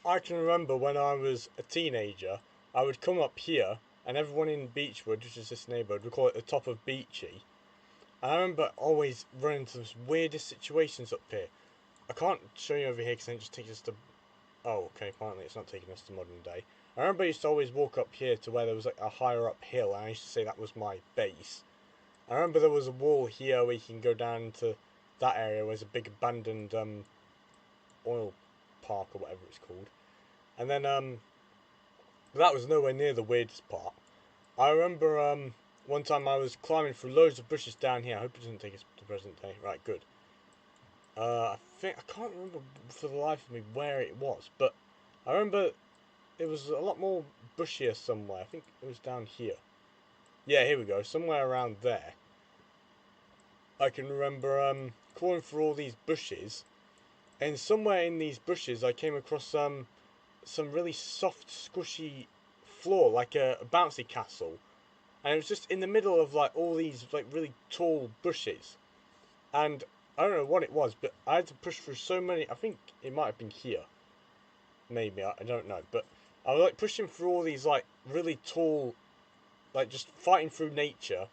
I can remember when I was a teenager, I would come up here, and everyone in Beechwood, which is this neighbourhood, would call it the top of Beechy. And I remember always running into the weirdest situations up here. I can't show you over here because it just takes us to... Oh, okay, apparently it's not taking us to modern day. I remember I used to always walk up here to where there was like a higher up hill, and I used to say that was my base. I remember there was a wall here where you can go down into that area where there's a big abandoned oil park or whatever it's called. And then that was nowhere near the weirdest part. I remember one time I was climbing through loads of bushes down here. I hope it doesn't take us to present day. Right, good. I can't remember for the life of me where it was, but I remember it was a lot more bushier somewhere. I think it was down here. Yeah, here we go. Somewhere around there. I can remember crawling through all these bushes, and somewhere in these bushes I came across some really soft, squishy floor, like a bouncy castle, and it was just in the middle of like all these like really tall bushes, and I don't know what it was, but I had to push through so many. I think it might have been here, maybe I don't know, but I was like pushing through all these like really tall, like just fighting through nature,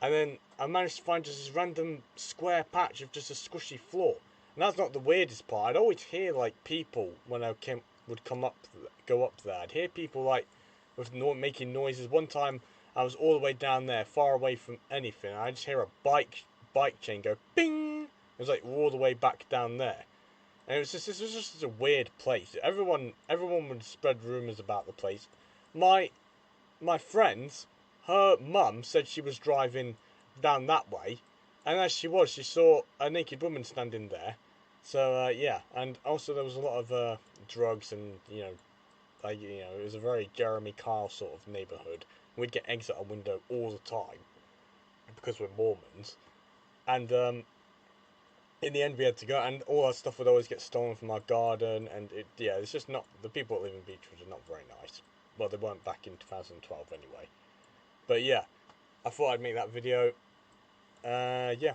and then I managed to find just this random square patch of just a squishy floor. And that's not the weirdest part. I'd always hear like people when would come up, go up there. I'd hear people like with making noises. One time I was all the way down there, far away from anything. And I just hear a bike chain go bing. It was like all the way back down there. And this was just a weird place. Everyone would spread rumors about the place. My my friends, her mum said she was driving down that way, and as she was, she saw a naked woman standing there. So yeah, and also there was a lot of drugs, and it was a very Jeremy Kyle sort of neighbourhood. We'd get eggs at our window all the time because we're Mormons, and in the end we had to go, and all our stuff would always get stolen from our garden, and it's just not, the people that live in Beechwood are not very nice. Well, they weren't back in 2012 anyway. But yeah, I thought I'd make that video. Yeah.